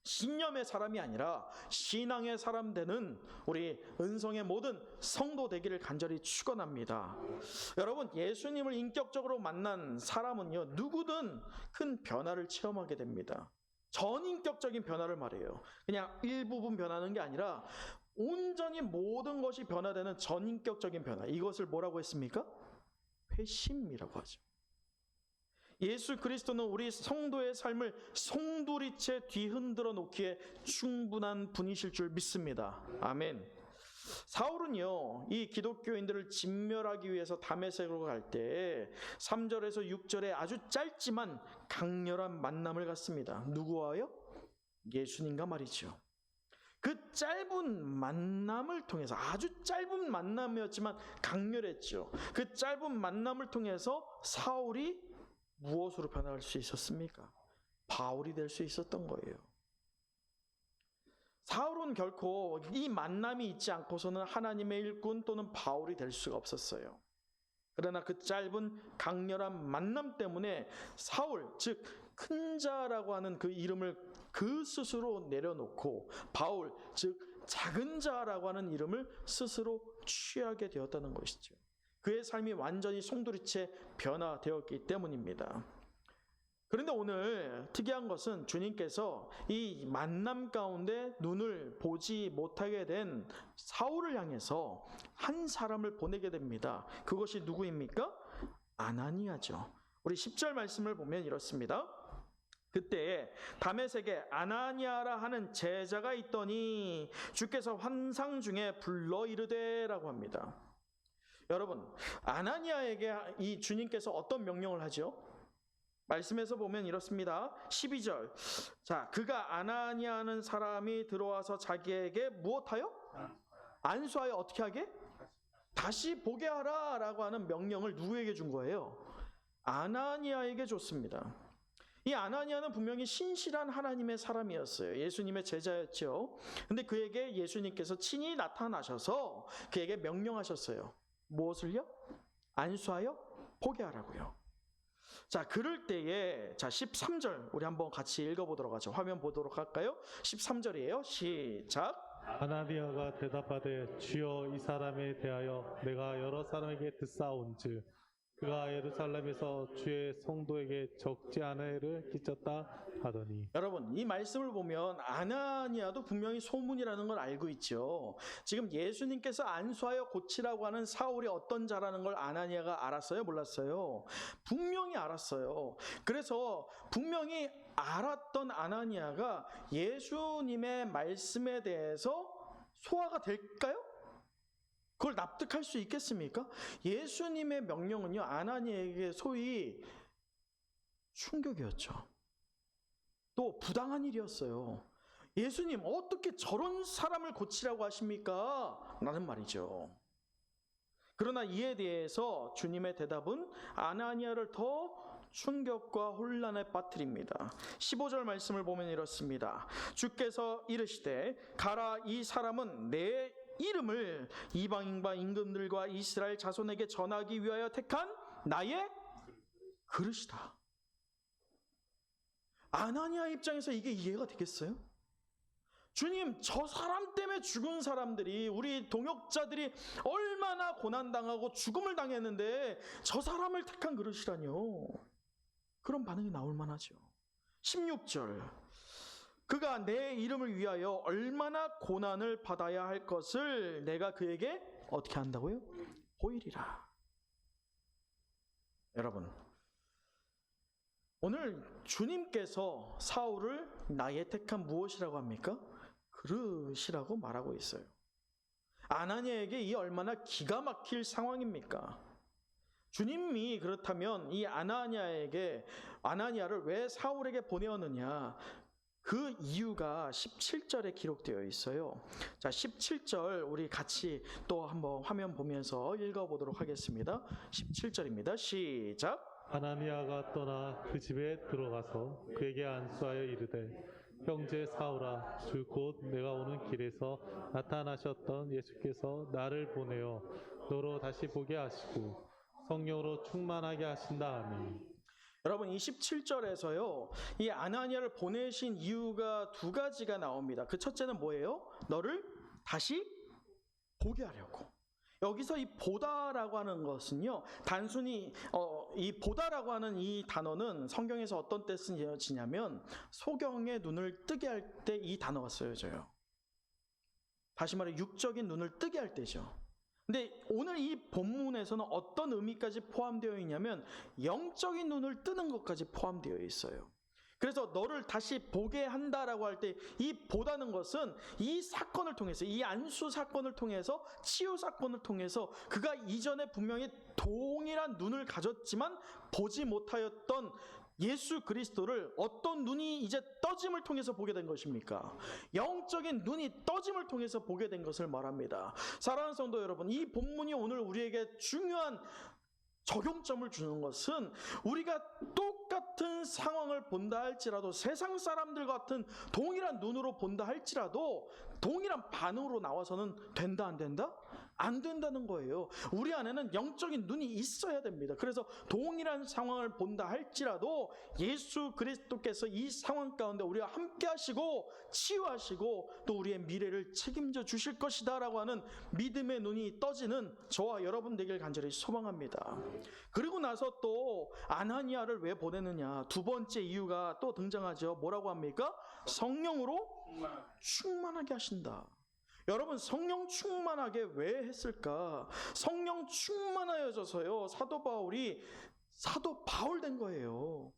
신념의 사람이 아니라 신앙의 사람 되는 우리 은성의 모든 성도 되기를 간절히 축원합니다. 여러분, 예수님을 인격적으로 만난 사람은요, 누구든 큰 변화를 체험하게 됩니다. 전인격적인 변화를 말해요. 그냥 일부분 변하는 게 아니라 온전히 모든 것이 변화되는 전인격적인 변화. 이것을 뭐라고 했습니까? 회심이라고 하죠. 예수 그리스도는 우리 성도의 삶을 송두리째 뒤흔들어 놓기에 충분한 분이실 줄 믿습니다. 아멘. 사울은요, 이 기독교인들을 진멸하기 위해서 다메섹으로 갈 때 3절에서 6절에 아주 짧지만 강렬한 만남을 갖습니다. 누구와요? 예수님과 말이죠. 그 짧은 만남을 통해서, 아주 짧은 만남이었지만 강렬했죠. 그 짧은 만남을 통해서 사울이 무엇으로 변할 수 있었습니까? 바울이 될 수 있었던 거예요. 사울은 결코 이 만남이 있지 않고서는 하나님의 일꾼 또는 바울이 될 수가 없었어요. 그러나 그 짧은 강렬한 만남 때문에 사울, 즉 큰 자라고 하는 그 이름을 그 스스로 내려놓고 바울, 즉 작은 자라고 하는 이름을 스스로 취하게 되었다는 것이죠. 그의 삶이 완전히 송두리째 변화되었기 때문입니다. 그런데 오늘 특이한 것은 주님께서 이 만남 가운데 눈을 보지 못하게 된 사울을 향해서 한 사람을 보내게 됩니다. 그것이 누구입니까? 아나니아죠. 우리 10절 말씀을 보면 이렇습니다. 그때 다메섹에 아나니아라 하는 제자가 있더니 주께서 환상 중에 불러 이르되라고 합니다. 여러분, 아나니아에게 이 주님께서 어떤 명령을 하죠? 말씀에서 보면 이렇습니다. 12절. 자, 그가 아나니아는 사람이 들어와서 자기에게 무엇하여? 안수하여 어떻게 하게? 다시 보게 하라 라고 하는 명령을 누구에게 준 거예요? 아나니아에게 줬습니다. 이 아나니아는 분명히 신실한 하나님의 사람이었어요. 예수님의 제자였죠. 근데 그에게 예수님께서 친히 나타나셔서 그에게 명령하셨어요. 무엇을요? 안수하여 보게 하라고요. 자, 그럴 때에 13절 우리 한번 같이 읽어보도록 하죠. 화면 보도록 할까요? 13절이에요. 시작. 아나니아가 대답하되 주여 이 사람에 대하여 내가 여러 사람에게 듣사온즉 그가 예루살렘에서 주의 성도에게 적지 않은 해를 끼쳤다 하더니. 여러분, 이 말씀을 보면 아나니아도 분명히 소문이라는 걸 알고 있죠. 지금 예수님께서 안수하여 고치라고 하는 사울이 어떤 자라는 걸 아나니아가 알았어요? 몰랐어요? 분명히 알았어요. 그래서 분명히 알았던 아나니아가 예수님의 말씀에 대해서 소화가 될까요? 그걸 납득할 수 있겠습니까? 예수님의 명령은요, 아나니아에게 소위 충격이었죠. 또 부당한 일이었어요. 예수님, 어떻게 저런 사람을 고치라고 하십니까? 라는 말이죠. 그러나 이에 대해서 주님의 대답은 아나니아를 더 충격과 혼란에 빠뜨립니다. 15절 말씀을 보면 이렇습니다. 주께서 이르시되 가라, 이 사람은 내 이름을 이방인과 임금들과 이스라엘 자손에게 전하기 위하여 택한 나의 그릇이다. 아나니아 입장에서 이게 이해가 되겠어요? 주님, 저 사람 때문에 죽은 사람들이, 우리 동역자들이 얼마나 고난당하고 죽음을 당했는데 저 사람을 택한 그릇이라뇨. 그런 반응이 나올 만하죠. 16절, 그가 내 이름을 위하여 얼마나 고난을 받아야 할 것을 내가 그에게 어떻게 한다고요? 보이리라. 여러분, 오늘 주님께서 사울을 나의 택한 무엇이라고 합니까? 그릇이라고 말하고 있어요. 아나니아에게 이 얼마나 기가 막힐 상황입니까? 주님이 그렇다면 이 아나니아를 왜 사울에게 보내었느냐? 그 이유가 17절에 기록되어 있어요. 자, 17절 우리 같이 또 한번 화면 보면서 읽어보도록 하겠습니다. 17절입니다. 시작. 아나니아가 떠나 그 집에 들어가서 그에게 안수하여 이르되 형제 사울아, 주 곧 내가 오는 길에서 나타나셨던 예수께서 나를 보내어 너로 다시 보게 하시고 성령으로 충만하게 하신다 하니. 여러분, 이 17절에서요, 이 아나니아를 보내신 이유가 두 가지가 나옵니다. 그 첫째는 뭐예요? 너를 다시 보게 하려고. 여기서 이 보다라고 하는 것은요, 단순히 이 보다라고 하는 이 단어는 성경에서 어떤 때 쓰여지냐면 소경의 눈을 뜨게 할 때 이 단어가 쓰여져요. 다시 말해 육적인 눈을 뜨게 할 때죠. 근데 오늘 이 본문에서는 어떤 의미까지 포함되어 있냐면 영적인 눈을 뜨는 것까지 포함되어 있어요. 그래서 너를 다시 보게 한다라고 할 때 이 보다는 것은 이 사건을 통해서, 이 안수 사건을 통해서, 치유 사건을 통해서 그가 이전에 분명히 동일한 눈을 가졌지만 보지 못하였던 예수 그리스도를 어떤 눈이 이제 떠짐을 통해서 보게 된 것입니까? 영적인 눈이 떠짐을 통해서 보게 된 것을 말합니다. 사랑하는 성도 여러분, 이 본문이 오늘 우리에게 중요한 적용점을 주는 것은 우리가 똑같은 상황을 본다 할지라도, 세상 사람들 같은 동일한 눈으로 본다 할지라도 동일한 반응으로 나와서는 된다 안 된다? 안 된다는 거예요. 우리 안에는 영적인 눈이 있어야 됩니다. 그래서 동일한 상황을 본다 할지라도 예수 그리스도께서 이 상황 가운데 우리와 함께 하시고 치유하시고 또 우리의 미래를 책임져 주실 것이다 라고 하는 믿음의 눈이 떠지는 저와 여러분 되길 간절히 소망합니다. 그리고 나서 또 아나니아를 왜 보내느냐, 두 번째 이유가 또 등장하죠. 뭐라고 합니까? 성령으로 충만하게 하신다. 여러분, 성령 충만하게 왜 했을까? 성령 충만하여져서요, 사도 바울이 사도 바울 된 거예요.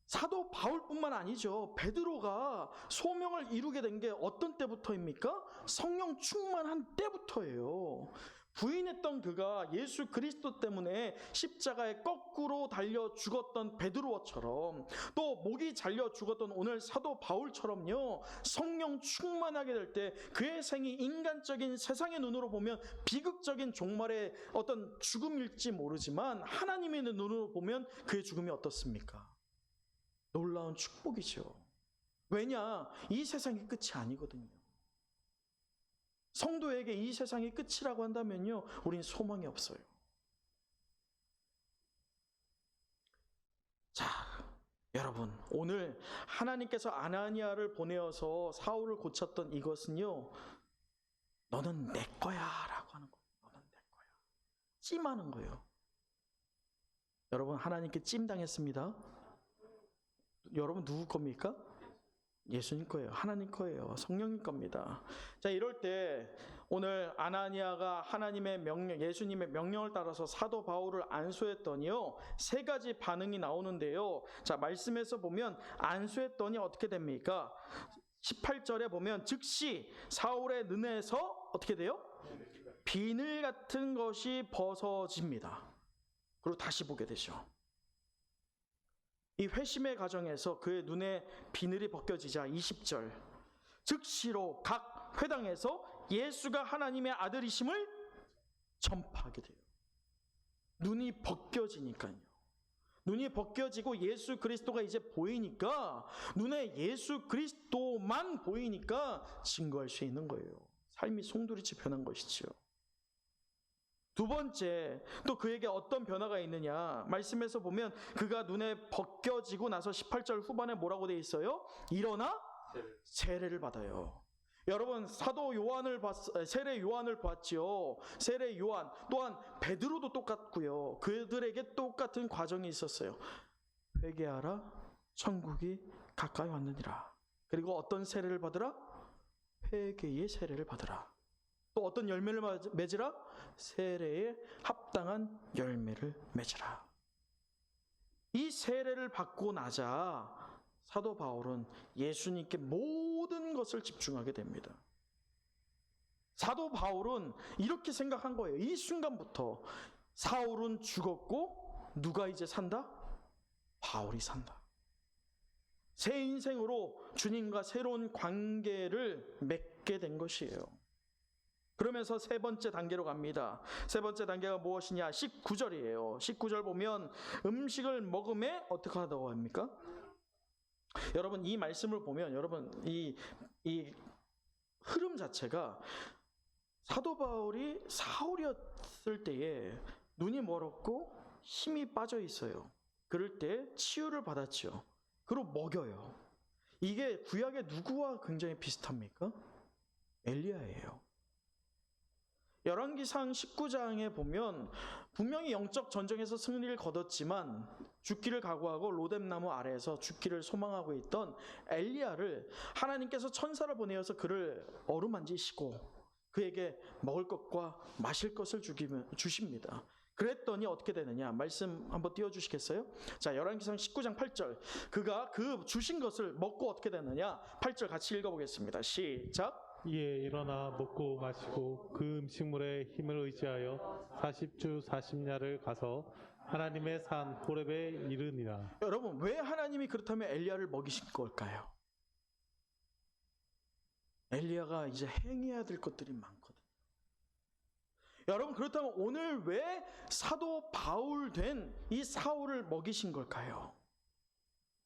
사도 바울뿐만 아니죠. 베드로가 소명을 이루게 된 게 어떤 때부터입니까? 성령 충만한 때부터예요. 부인했던 그가 예수 그리스도 때문에 십자가에 거꾸로 달려 죽었던 베드로처럼, 또 목이 잘려 죽었던 오늘 사도 바울처럼요, 성령 충만하게 될 때 그의 생이 인간적인 세상의 눈으로 보면 비극적인 종말의 어떤 죽음일지 모르지만 하나님의 눈으로 보면 그의 죽음이 어떻습니까? 놀라운 축복이죠. 왜냐? 이 세상이 끝이 아니거든요. 성도에게 이 세상이 끝이라고 한다면요, 우린 소망이 없어요. 자, 여러분, 오늘 하나님께서 아나니아를 보내어서 사울을 고쳤던 이것은요, 너는 내 거야 라고 하는 거예요. 너는 내 거야. 찜하는 거예요. 여러분, 하나님께 찜당했습니다. 여러분 누구 겁니까? 예수님 거예요. 하나님 거예요. 성령님 겁니다. 자, 이럴 때 오늘 아나니아가 하나님의 명령, 예수님의 명령을 따라서 사도 바울을 안수했더니요, 세 가지 반응이 나오는데요. 자, 말씀에서 보면 안수했더니 어떻게 됩니까? 18절에 보면 즉시 사울의 눈에서 어떻게 돼요? 비늘 같은 것이 벗어집니다. 그리고 다시 보게 되죠. 이 회심의 과정에서 그의 눈에 비늘이 벗겨지자 20절, 즉시로 각 회당에서 예수가 하나님의 아들이심을 전파하게 돼요. 눈이 벗겨지니까요. 눈이 벗겨지고 예수 그리스도가 이제 보이니까, 눈에 예수 그리스도만 보이니까 증거할 수 있는 거예요. 삶이 송두리째 변한 것이죠. 두 번째, 또 그에게 어떤 변화가 있느냐? 말씀에서 보면 그가 눈에 벗겨지고 나서 18절 후반에 뭐라고 돼 있어요? 일어나 세례를 받아요. 여러분, 사도 요한을 세례 요한을 봤지요. 세례 요한 또한 베드로도 똑같고요. 그들에게 똑같은 과정이 있었어요. 회개하라, 천국이 가까이 왔느니라. 그리고 어떤 세례를 받으라? 회개의 세례를 받으라. 또 어떤 열매를 맺으라? 세례에 합당한 열매를 맺으라. 이 세례를 받고 나자 사도 바울은 예수님께 모든 것을 집중하게 됩니다. 사도 바울은 이렇게 생각한 거예요. 이 순간부터 사울은 죽었고 누가 이제 산다? 바울이 산다. 새 인생으로 주님과 새로운 관계를 맺게 된 것이에요. 그러면서 세 번째 단계로 갑니다. 세 번째 단계가 무엇이냐? 19절이에요. 19절 보면 음식을 먹음에 어떻게 하다고 합니까? 여러분, 이 말씀을 보면 여러분 이 흐름 자체가 사도 바울이 사울이었을 때에 눈이 멀었고 힘이 빠져 있어요. 그럴 때 치유를 받았죠. 그리고 먹여요. 이게 구약의 누구와 굉장히 비슷합니까? 엘리야예요. 열왕기상 19장에 보면 분명히 영적 전쟁에서 승리를 거뒀지만 죽기를 각오하고 로뎀나무 아래에서 죽기를 소망하고 있던 엘리야를 하나님께서 천사를 보내어서 그를 어루만지시고 그에게 먹을 것과 마실 것을 주십니다. 그랬더니 어떻게 되느냐? 말씀 한번 띄워주시겠어요? 자, 열왕기상 19장 8절. 그가 그 주신 것을 먹고 어떻게 되느냐? 8절 같이 읽어보겠습니다. 시작. 이에 일어나 먹고 마시고 그 음식물에 힘을 의지하여 40주 40야를 가서 하나님의 산 호렙에 이르니라. 여러분, 왜 하나님이 그렇다면 엘리야를 먹이신 걸까요? 엘리야가 이제 행해야 될 것들이 많거든요. 여러분, 그렇다면 오늘 왜 사도 바울 된 이 사울을 먹이신 걸까요?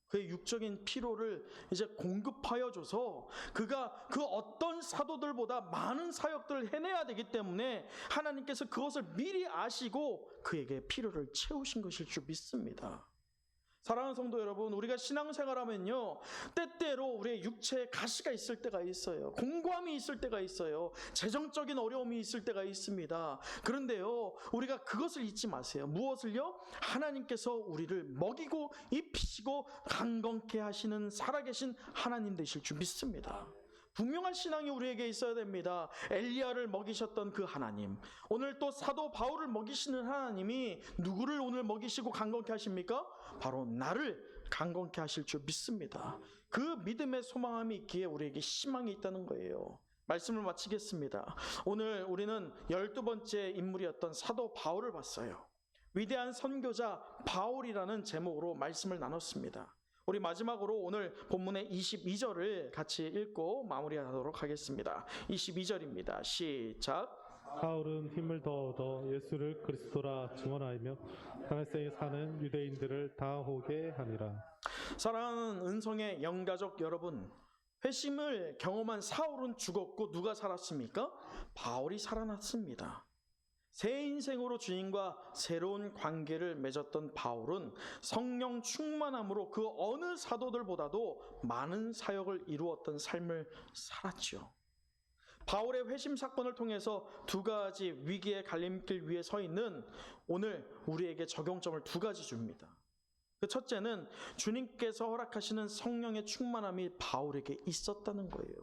그의 육적인 피로를 이제 공급하여 줘서 그가 그 어떤 사도들보다 많은 사역들을 해내야 되기 때문에 하나님께서 그것을 미리 아시고 그에게 피로를 채우신 것일 줄 믿습니다. 사랑하는 성도 여러분, 우리가 신앙생활하면요, 때때로 우리의 육체에 가시가 있을 때가 있어요. 공고함이 있을 때가 있어요. 재정적인 어려움이 있을 때가 있습니다. 그런데요, 우리가 그것을 잊지 마세요. 무엇을요? 하나님께서 우리를 먹이고 입히시고 강건케 하시는 살아계신 하나님 되실 줄 믿습니다. 분명한 신앙이 우리에게 있어야 됩니다. 엘리야를 먹이셨던 그 하나님, 오늘 또 사도 바울을 먹이시는 하나님이 누구를 오늘 먹이시고 강건케 하십니까? 바로 나를 강건케 하실 줄 믿습니다. 그 믿음의 소망함이 있기에 우리에게 희망이 있다는 거예요. 말씀을 마치겠습니다. 오늘 우리는 12번째 인물이었던 사도 바울을 봤어요. 위대한 선교자 바울이라는 제목으로 말씀을 나눴습니다. 우리 마지막으로 오늘 본문의 22절을 같이 읽고 마무리하도록 하겠습니다. 22절입니다. 시작. 사울은 힘을 더 얻어 예수를 그리스도라 증언하며 다메섹에 사는 유대인들을 당하게 하니라. 사랑하는 은성의 영가족 여러분, 회심을 경험한 사울은 죽었고 누가 살았습니까? 바울이 살아났습니다. 새 인생으로 주님과 새로운 관계를 맺었던 바울은 성령 충만함으로 그 어느 사도들보다도 많은 사역을 이루었던 삶을 살았죠. 바울의 회심 사건을 통해서 두 가지 위기의 갈림길 위에 서 있는 오늘 우리에게 적용점을 두 가지 줍니다. 그 첫째는 주님께서 허락하시는 성령의 충만함이 바울에게 있었다는 거예요.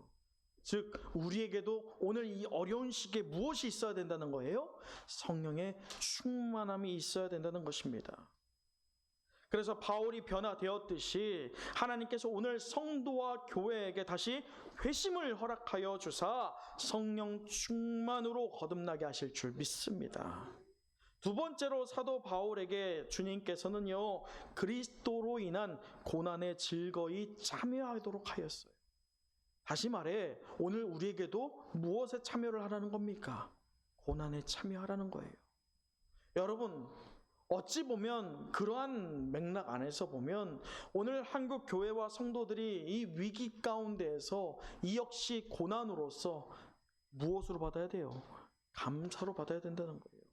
즉 우리에게도 오늘 이 어려운 시기에 무엇이 있어야 된다는 거예요? 성령의 충만함이 있어야 된다는 것입니다. 그래서 바울이 변화되었듯이 하나님께서 오늘 성도와 교회에게 다시 회심을 허락하여 주사 성령 충만으로 거듭나게 하실 줄 믿습니다. 두 번째로 사도 바울에게 주님께서는요, 그리스도로 인한 고난에 즐거이 참여하도록 하였어요. 다시 말해 오늘 우리에게도 무엇에 참여를 하라는 겁니까? 고난에 참여하라는 거예요. 여러분, 어찌 보면 그러한 맥락 안에서 보면 오늘 한국 교회와 성도들이 이 위기 가운데에서 이 역시 고난으로서 무엇으로 받아야 돼요? 감사로 받아야 된다는 거예요.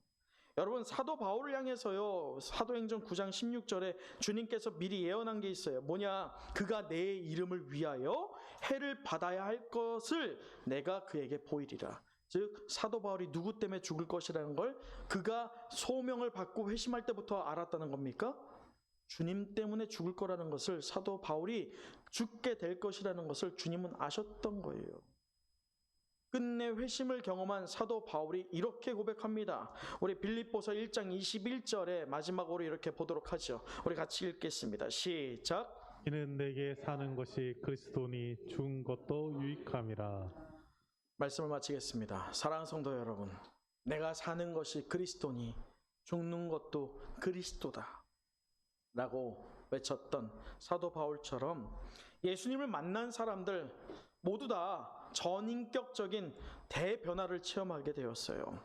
여러분 사도 바울을 향해서요. 사도행전 9장 16절에 주님께서 미리 예언한 게 있어요. 뭐냐? 그가 내 이름을 위하여 해를 받아야 할 것을 내가 그에게 보이리라. 즉 사도 바울이 누구 때문에 죽을 것이라는 걸 그가 소명을 받고 회심할 때부터 알았다는 겁니까? 주님 때문에 죽을 거라는 것을 사도 바울이 죽게 될 것이라는 것을 주님은 아셨던 거예요. 끝내 회심을 경험한 사도 바울이 이렇게 고백합니다. 우리 빌립보서 1장 21절에 마지막으로 이렇게 보도록 하죠. 우리 같이 읽겠습니다. 시작. 이는 내게 사는 것이 그리스도니 죽은 것도 유익함이라. 말씀을 마치겠습니다. 사랑하는 성도 여러분, 내가 사는 것이 그리스도니 죽는 것도 그리스도다 라고 외쳤던 사도 바울처럼 예수님을 만난 사람들 모두 다 전인격적인 대변화를 체험하게 되었어요.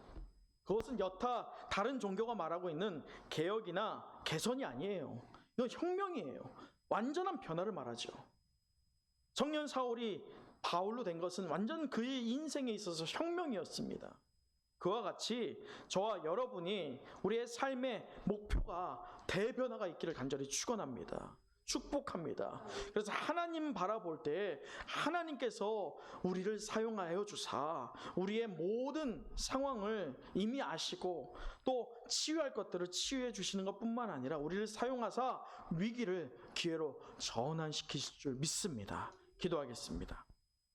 그것은 여타 다른 종교가 말하고 있는 개혁이나 개선이 아니에요. 이건 혁명이에요. 완전한 변화를 말하죠. 청년 사울이 바울로 된 것은 완전 그의 인생에 있어서 혁명이었습니다. 그와 같이 저와 여러분이 우리의 삶의 목표가 대변화가 있기를 간절히 축원합니다. 축복합니다. 그래서 하나님 바라볼 때 하나님께서 우리를 사용하여 주사 우리의 모든 상황을 이미 아시고 또 치유할 것들을 치유해 주시는 것뿐만 아니라 우리를 사용하사 위기를 기회로 전환시키실 줄 믿습니다. 기도하겠습니다.